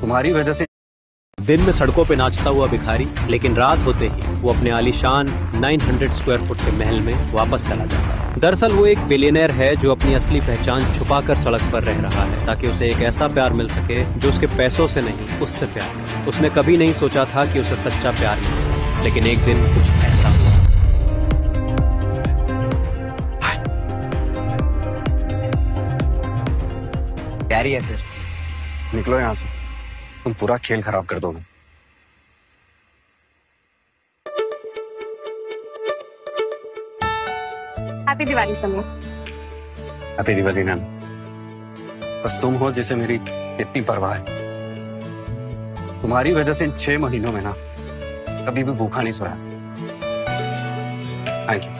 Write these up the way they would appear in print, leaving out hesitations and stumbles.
तुम्हारी वजह से। दिन में सड़कों पे नाचता हुआ भिखारी, लेकिन रात होते ही वो अपने आलीशान 900 स्क्वायर फुट के महल में वापस चला जाता है। दरअसल वो एक बिलियनर है जो अपनी असली पहचान छुपाकर सड़क पर रह रहा है ताकि उसे एक ऐसा प्यार मिल सके जो उसके पैसों से नहीं, उससे प्यार करे। उसने कभी नहीं सोचा था कि उसे सच्चा प्यार मिलेगा, लेकिन एक दिन कुछ ऐसा हुआ। प्यारी है सर, निकलो यहाँ से, तुम पूरा खेल खराब कर दोगे। हैप्पी दिवाली समूह। Happy Diwali ma'am. बस तुम हो जिसे मेरी इतनी परवाह है। तुम्हारी वजह से इन 6 महीनों में ना कभी भी भूखा नहीं सोया। Thank you.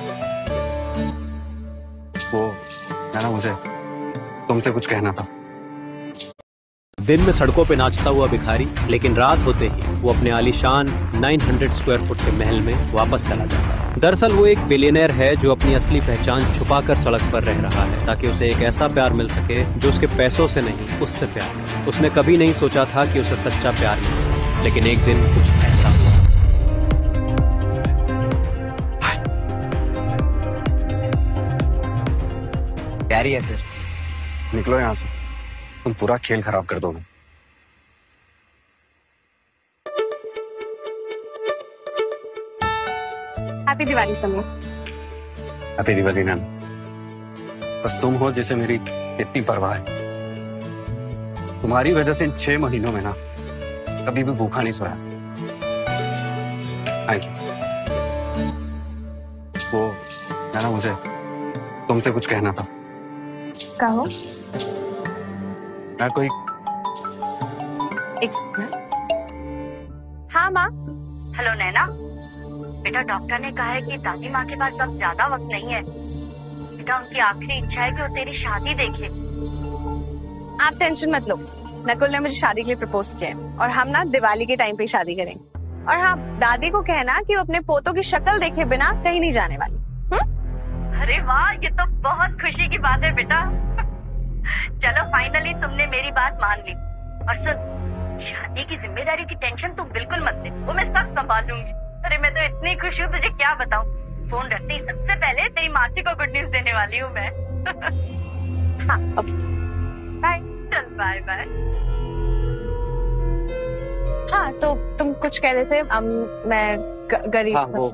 वो ना मुझे तुमसे कुछ कहना था। दिन में सड़कों पे नाचता हुआ भिखारी, लेकिन रात होते ही वो अपने आलीशान 900 स्क्वायर फुट के महल में वापस चला जाता है। दरअसल वो एक बिलियनर है जो अपनी असली पहचान छुपाकर सड़क पर रह रहा है ताकि उसे एक ऐसा प्यार मिल सके जो उसके पैसों से नहीं, उससे प्यार करे। उसने कभी नहीं सोचा था कि उसे सच्चा प्यार मिलेगा, लेकिन एक दिन कुछ ऐसा हुआ। प्यारी है सर, निकलो यहाँ से, तुम पूरा खेल खराब कर दोगे। हैप्पी दिवाली समूह। Happy Diwali ma'am. बस तुम हो जिसे मेरी इतनी परवाह है। तुम्हारी वजह से इन 6 महीनों में ना कभी भी भूखा नहीं सोया। Thank you. वो ना मुझे तुमसे कुछ कहना था। कहो। मैं कोई हाँ माँ। हेलो नैना, बेटा डॉक्टर ने कहा है कि दादी माँ के पास अब ज्यादा वक्त नहीं है। बेटा उनकी आखिरी इच्छा है कि वो तेरी शादी देखे। आप टेंशन मत लो, नकुल ने मुझे शादी के लिए प्रपोज किया है और हम ना दिवाली के टाइम पे शादी करेंगे। और हाँ, दादी को कहना कि वो अपने पोतों की शक्ल देखे बिना कहीं नहीं जाने वाली। अरे वाह, ये तो बहुत खुशी की बात है बेटा। चलो फाइनली तुमने मेरी बात मान ली। और सुन, शादी की जिम्मेदारी की टेंशन तुम बिल्कुल मत ले, वो मैं सब संभाल लूंगी। अरे मैं तो इतनी खुश हूँ, तुझे क्या बताऊँ। फोन रखते ही सबसे पहले तेरी मासी को गुड न्यूज देने वाली हूँ मैं। हाँ, बाय। चल बाय बाय। हाँ तो तुम कुछ कह रहे थे। मैं गरीब। हाँ, वो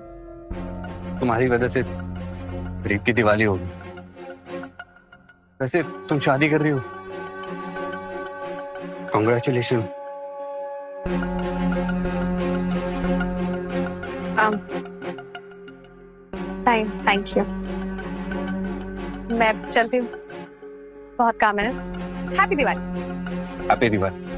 तुम्हारी वजह से गरीब की दिवाली होगी। वैसे तुम शादी कर रही हो, कॉन्ग्रेचुलेशन। Thank you. मैं चलती हूँ, बहुत काम है ना। हैप्पी दिवाली। हैप्पी दिवाली।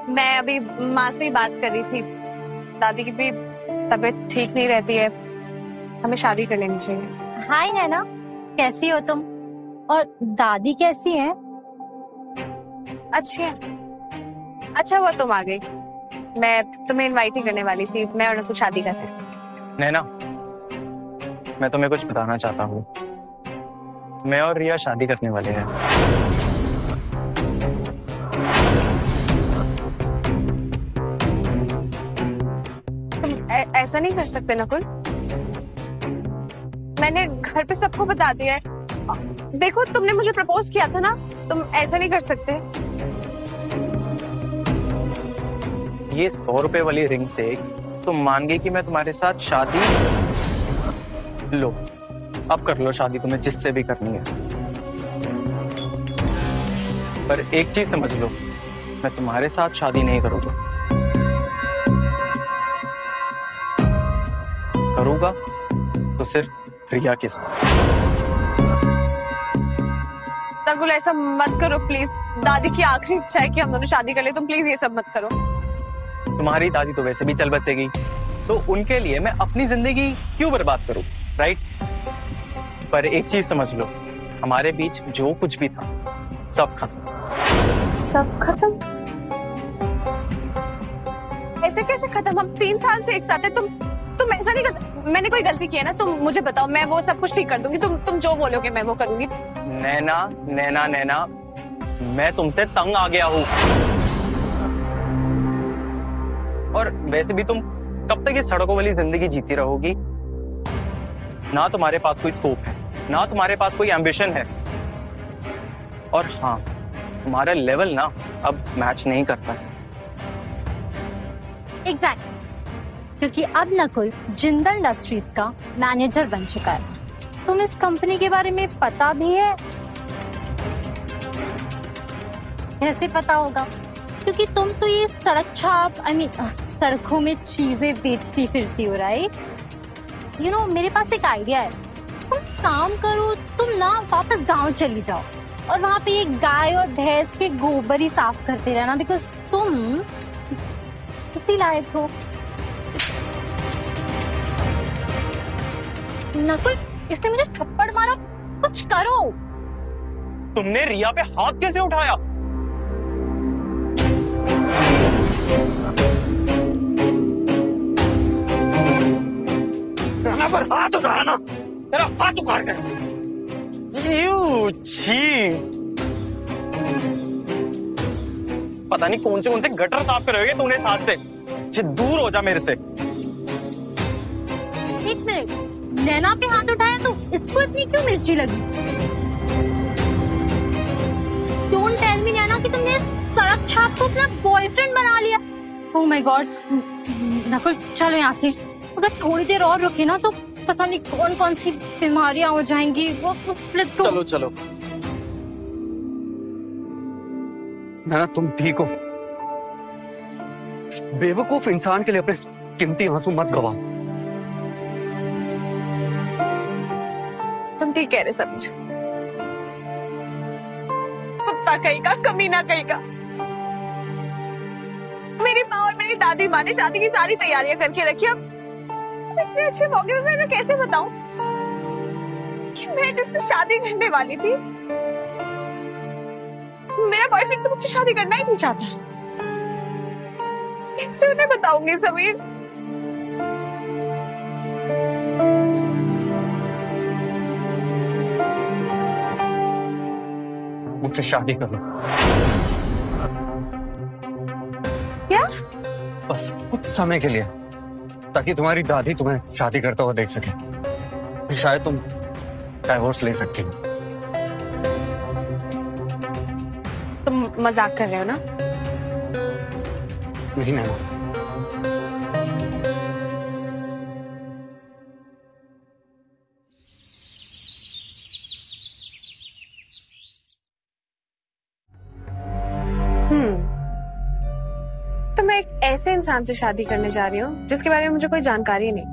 मैं अभी माँ से ही बात कर रही थी। दादी की भी तबीयत ठीक नहीं रहती है, हमें शादी कर लेनी चाहिए। हाय नैना, कैसी हो तुम? और दादी कैसी है? अच्छी है। अच्छा हुआ तुम आ गई, मैं तुम्हें इनवाइट ही करने वाली थी। मैं और नकुल शादी कर रहे हैं। नैना, मैं तुम्हें कुछ बताना चाहता हूँ। मैं और रिया शादी करने वाले हैं। ऐसा नहीं कर सकते नकुल, मैंने घर पे सबको बता दिया है। देखो तुमने मुझे प्रपोज किया था ना, तुम ऐसा नहीं कर सकते। ये 100 रुपए वाली रिंग से तुम मान गई कि मैं तुम्हारे साथ शादी। लो, अब कर लो शादी तुम्हें जिससे भी करनी है। पर एक चीज समझ लो, मैं तुम्हारे साथ शादी नहीं करूंगा। करूंगा तो सिर्फ रिया के साथ। नकुल ऐसा मत करो प्लीज, दादी की आखिरी इच्छा है कि हम दोनों शादी कर ले, तुम प्लीज ये सब मत करो। तुम्हारी दादी तो वैसे भी चल बसेगी, तो उनके लिए मैं अपनी जिंदगी क्यों बर्बाद करूं, राइट? पर एक चीज समझ लो, हमारे बीच जो कुछ भी था सब खत्म। सब खत्म? ऐसे कैसे खत्म? हम 3 साल से एक साथ हैं। तुम ऐसा नहीं कर सकते। मैंने कोई गलती की है ना? तुम मुझे बताओ, मैं वो सब कुछ ठीक कर दूंगी। तुम जो बोलोगे मैं वो करूंगी। नैना नैना नैना, मैं तुमसे तंग आ गया हूँ। और वैसे भी तुम कब तक ये सड़कों वाली जिंदगी जीती रहोगी? ना तुम्हारे पास कोई स्कोप है, ना तुम्हारे पास कोई एम्बिशन है, और हाँ, तुम्हारा लेवल ना अब मैच नहीं करता है। एग्जैक्टली, क्योंकि अब नकुल जिंदल इंडस्ट्रीज का मैनेजर बन चुका है। तुम इस कंपनी के बारे में पता भी है? कैसे पता होगा? क्योंकि तुम तो ये सड़क छाप सड़कों में चीजें बेचती फिरती हो, राइट? यू नो, मेरे पास एक आइडिया है। तुम काम करो, तुम ना वापस गांव चली जाओ और वहां पे ये गाय और भैंस के गोबर ही साफ करते रहना, बिकॉज तुम उसी लायक हो। नकुल, इसने मुझे थप्पड़ मारा, कुछ करो। तुमने रिया पे हाथ कैसे उठाया? पर हाथ उठाना, तेरा हाथ उखाड़ कर। छी, पता नहीं कौन से गटर साफ करोगे तूने साथ से। दूर हो जा मेरे से। एक मिनट, नैना पे हाथ उठाया तो इसको इतनी क्यों मिर्ची लगी? डोंट टेल मी नैना कि तुमने सड़क छाप को अपना बॉयफ्रेंड बना लिया। ओह माय गॉड, नकुल चलो यहाँ से। अगर थोड़ी देर और रुकी ना तो पता नहीं कौन कौन सी बीमारियां हो जाएंगी। Let's go. चलो चलो। नैना, तुम ठीक हो? बेवकूफ इंसान के लिए अपने कीमती आंसू मत गवाओ। तुम ठीक कह रहे समझ। कुत्ता कहीं का, कमीना कहीं का। मेरी माँ और मेरी दादी माँ ने शादी की सारी तैयारियां करके रखी। अब इतने अच्छे मौके में मैं कैसे बताऊं कि मैं जिससे शादी करने वाली थी, मेरा बॉयफ्रेंड तो मुझसे शादी करना ही नहीं चाहता। कैसे उन्हें बताऊंगी समीर? मुझसे शादी कर लो। क्या? बस कुछ समय के लिए, ताकि तुम्हारी दादी तुम्हें शादी करता हुआ देख सके। फिर शायद तुम डाइवोर्स ले सकती हो। तुम मजाक कर रहे हो ना? नहीं नैना, तो मैं एक ऐसे इंसान से शादी करने जा रही हूँ जिसके बारे में मुझे कोई जानकारी नहीं।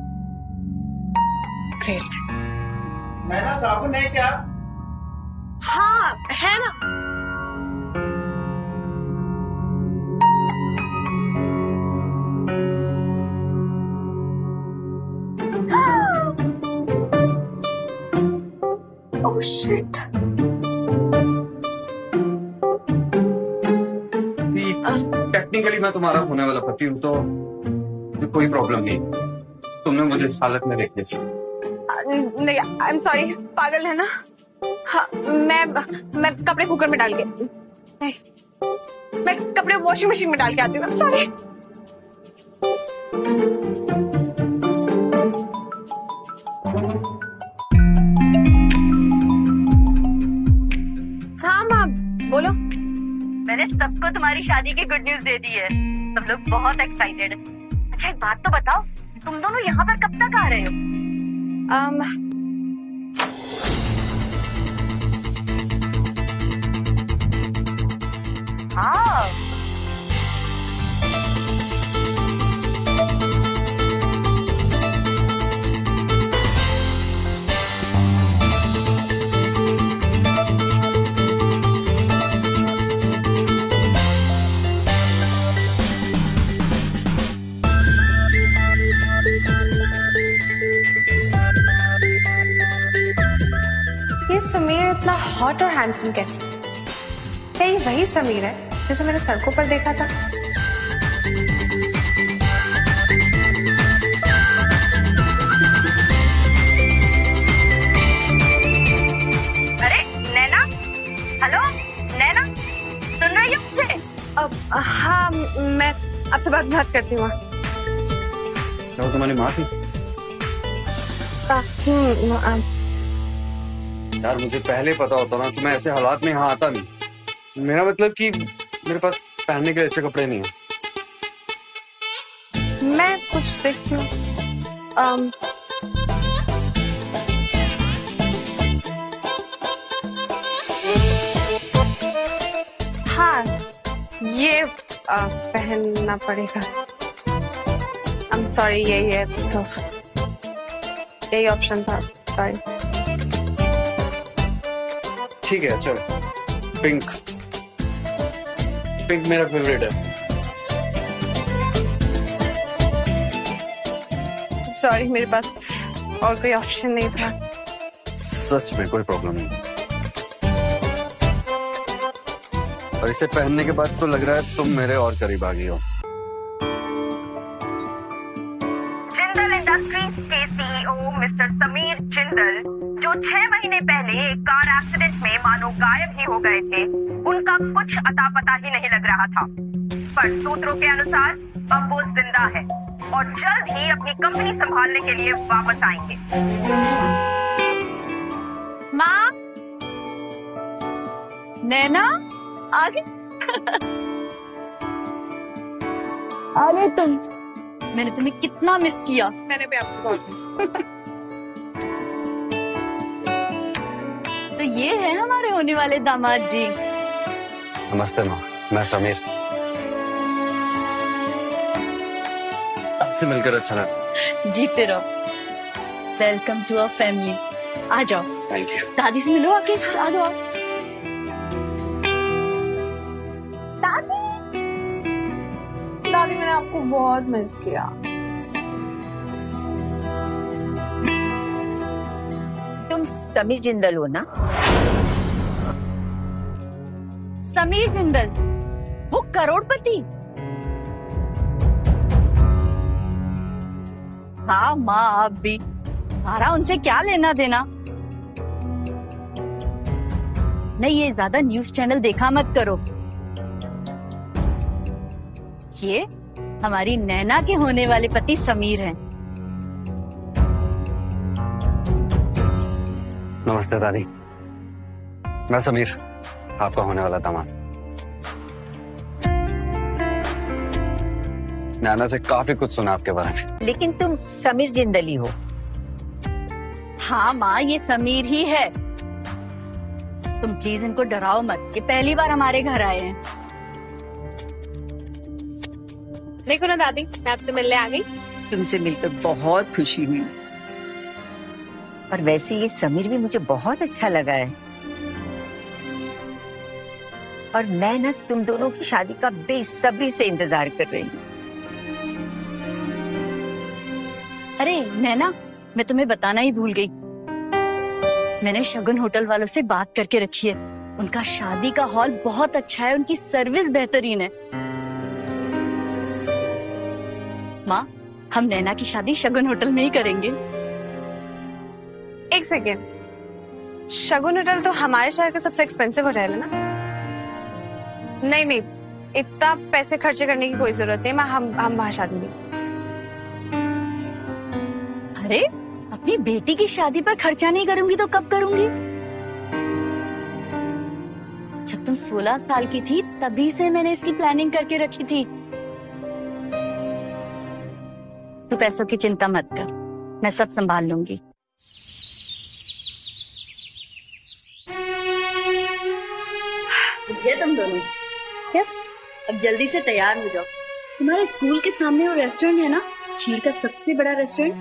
ग्रेट। नैना, साबुन है क्या? हाँ है ना। Oh shit. टेक्निकली मैं तुम्हारा होने वाला पति हूँ, तो मुझे कोई प्रॉब्लम नहीं। तुमने मुझे इस हालत में देख लिया। नहीं, आई एम सॉरी। पागल है ना? हाँ, मैं कपड़े कुकर में डाल के, नहीं, मैं कपड़े वॉशिंग मशीन में डाल के आती हूँ। सॉरी। हाँ माँ, बोलो। मैंने सबको तुम्हारी शादी की गुड न्यूज दे दी है। सब लोग बहुत एक्साइटेड। अच्छा, एक बात तो बताओ, तुम दोनों यहाँ पर कब तक आ रहे हो? हाँ, ये समीर इतना हॉट और हैंडसम कैसे? क्या ये वही समीर है जिसे मैंने सड़कों पर देखा था? अरे नैना, हेलो नैना, सुन रही हो मुझे? हाँ, मैं आपसे बात करती हूँ। तो तुम्हारी माँ थी? यार मुझे पहले पता होता ना तो मैं ऐसे हालात में यहाँ आता नहीं। मेरा मतलब कि मेरे पास पहनने के अच्छे कपड़े नहीं है। मैं कुछ देखती हूँ। हाँ, ये पहनना पड़ेगा। I'm sorry, यही है तो यही ऑप्शन था। सॉरी। ठीक है, चलो। पिंक मेरा फेवरेट है। सॉरी, मेरे पास और कोई ऑप्शन नहीं था। सच में कोई प्रॉब्लम नहीं। और इसे पहनने के बाद तो लग रहा है तुम मेरे और करीब आ गई हो। जिंदल इंडस्ट्रीज के सीईओ मिस्टर समीर जिंदल, जो 6 महीने पहले एक कार एक्सीडेंट में मानो गायब ही हो गए थे, उनका कुछ अता पता ही नहीं लग रहा था। पर सूत्रों के अनुसार अब वो जिंदा है और जल्द ही अपनी कंपनी संभालने के लिए वापस आएंगे। माँ, नैना आगे। अरे तुम, मैंने तुम्हें कितना मिस किया। मैंने भी आपको बहुत मिस किया। तो ये है हमारे होने वाले दामाद जी। नमस्ते माँ, मैं समीर। आपसे मिलकर अच्छा लगा। जीते रहो। Welcome to our family. आ जाओ। Thank you. दादी से मिलो आके। आ जाओ। दादी, मैंने आपको बहुत मिस किया। तुम समीर जिंदल हो ना? समीर जिंदल, वो करोड़पति। हाँ माँ, आप भी। हमारा उनसे क्या लेना देना। नहीं, ये ज्यादा न्यूज चैनल देखा मत करो। ये हमारी नैना के होने वाले पति समीर हैं। नमस्ते दादी, मैं समीर, आपका होने वाला दामाद। नैना से काफी कुछ सुना आपके बारे में। लेकिन तुम समीर जिंदल ही हो। हाँ माँ, ये समीर ही है। तुम प्लीज इनको डराओ मत। ये पहली बार हमारे घर आए हैं। देखो ना दादी, मैं आपसे मिलने आ गई। तुमसे मिलकर बहुत खुशी हुई। और वैसे ये समीर भी मुझे बहुत अच्छा लगा है। और मैं ना तुम दोनों की शादी का बेसब्री से इंतजार कर रही हूँ। अरे नैना, मैं तुम्हें बताना ही भूल गई। मैंने शगुन होटल वालों से बात करके रखी है। उनका शादी का हॉल बहुत अच्छा है, उनकी सर्विस बेहतरीन है। माँ, हम नैना की शादी शगुन होटल में ही करेंगे। एक सेकेंड, शगुन होटल तो हमारे शहर का सबसे एक्सपेंसिव होटल है ना? नहीं, इतना पैसे खर्चे करने की कोई जरूरत नहीं। हम वहां शादी नहीं। अरे, अपनी बेटी की शादी पर खर्चा नहीं करूंगी तो कब करूंगी? जब तुम 16 साल की थी तभी से मैंने इसकी प्लानिंग करके रखी थी। तू पैसों की चिंता मत कर, मैं सब संभाल लूंगी। तुम दोनों यस, अब जल्दी से तैयार हो जाओ। तुम्हारे स्कूल के सामने वो रेस्टोरेंट है ना, शहर का सबसे बड़ा रेस्टोरेंट,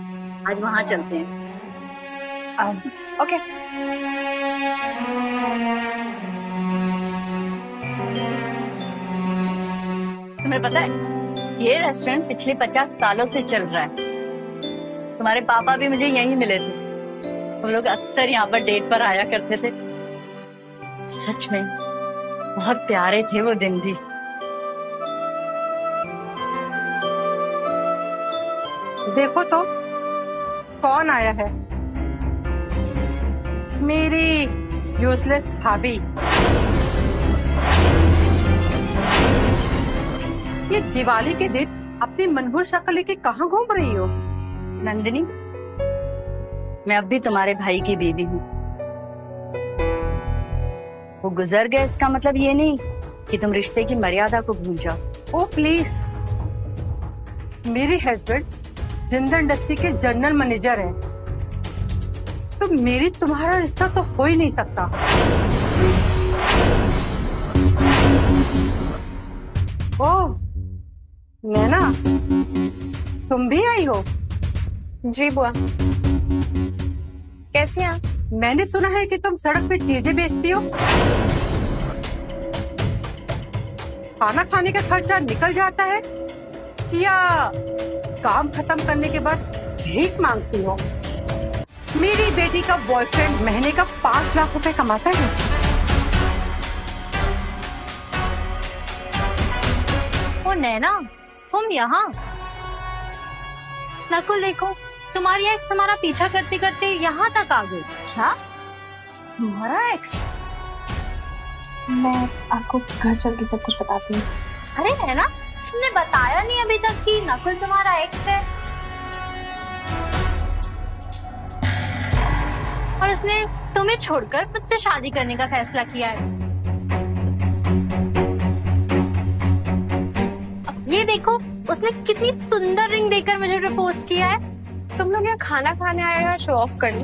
आज वहां चलते हैं। ओके। तुम्हें पता है, ये रेस्टोरेंट पिछले 50 सालों से चल रहा है। तुम्हारे पापा भी मुझे यहीं मिले थे। हम लोग अक्सर यहाँ पर डेट पर आया करते थे। सच में बहुत प्यारे थे वो दिन भी। देखो तो कौन आया है, मेरी यूजलेस भाभी। ये दिवाली के दिन अपनी मनहूस शक्ल लेके कहाँ घूम रही हो? नंदिनी, मैं अब भी तुम्हारे भाई की बीवी हूँ। वो गुजर गए इसका मतलब ये नहीं कि तुम रिश्ते की मर्यादा को भूल जाओ। ओ प्लीज, मेरे हस्बैंड जिंदल इंडस्ट्री के जनरल मैनेजर हैं, तो मेरी तुम्हारा रिश्ता तो हो ही नहीं सकता। ओह नैना, तुम भी आई हो? जी बुआ, कैसी हैं? मैंने सुना है कि तुम सड़क पे चीजें बेचती हो। खाना खाने का खर्चा निकल जाता है या काम खत्म करने के बाद भीख मांगती हो? मेरी बेटी का बॉयफ्रेंड महीने का 5 लाख रुपए कमाता है। ओ नैना, तुम यहाँ? नकुल देखो, तुम्हारी एक्स हमारा पीछा करते करते यहाँ तक आ गई। क्या तुम्हारा एक्स? मैं आपको घर चल के सब कुछ बताती हूँ। अरे नैना, तुमने बताया नहीं अभी तक कि नकुल तुम्हारा एक्स है, और उसने तुम्हें छोड़कर मुझसे शादी करने का फैसला किया है। अब ये देखो, उसने कितनी सुंदर रिंग देकर मुझे प्रपोज किया है। तुम लोग यहाँ खाना खाने आए हो या शो ऑफ करने?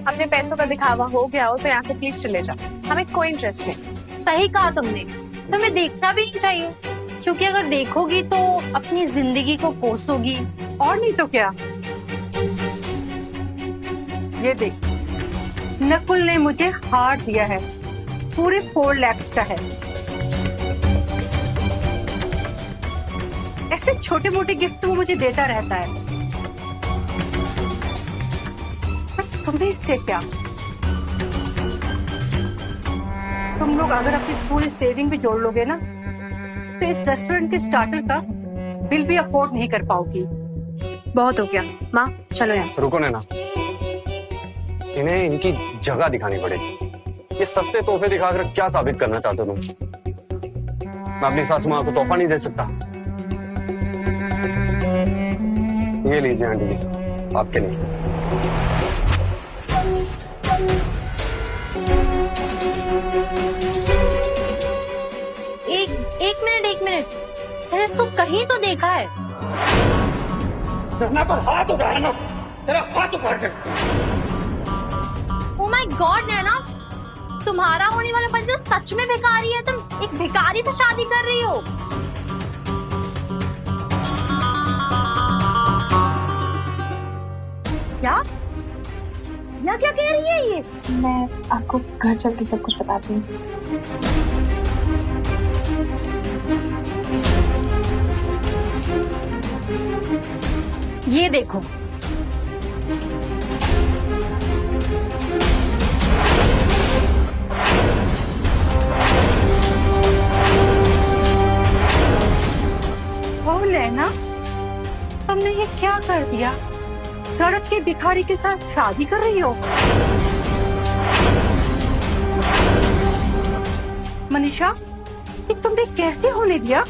अपने पैसों का दिखावा हो गया हो तो यहाँ से प्लीज चले जाओ, हमें कोई इंटरेस्ट नहीं। सही कहा तुमने, तुम्हें देखना भी नहीं चाहिए, क्योंकि अगर देखोगी तो अपनी जिंदगी को कोसोगी। और नहीं तो क्या। ये देख, नकुल ने मुझे हार दिया है, पूरे 4 लाख का है। ऐसे छोटे मोटे गिफ्ट वो मुझे देता रहता है, तुम्हें इससे क्या? तुम लोग अगर अपनी पूरी सेविंग भी जोड़ लोगे ना, तो इस रेस्टोरेंट के स्टार्टर का बिल भी अफोर्ड नहीं कर पाओगी। बहुत हो गया माँ, चलो यहाँ से। रुको नैना, इन्हें इनकी जगह दिखानी पड़ेगी। ये सस्ते तोहफे दिखाकर क्या साबित करना चाहते हो तुम? मैं अपनी सासू माँ को तोहफा नहीं दे सकता। ये लीजिए आंटी जी, आपके लिए। एक मिनट, मैंने इसको कहीं तो देखा है। पर हाथ उठाया ना, तेरा हाथ उखाड़ दे। ओह माय गॉड नैना, तुम्हारा होने वाला बंदा सच में भिखारी है। तुम एक भिखारी से शादी कर रही हो? क्या क्या कह रही है ये? मैं आपको घर चल के सब कुछ बताती हूँ। ये देखो, ओह नैना, तुमने ये क्या कर दिया? सड़क के भिखारी के साथ शादी कर रही हो? मनीषा, ये तुमने कैसे होने दिया?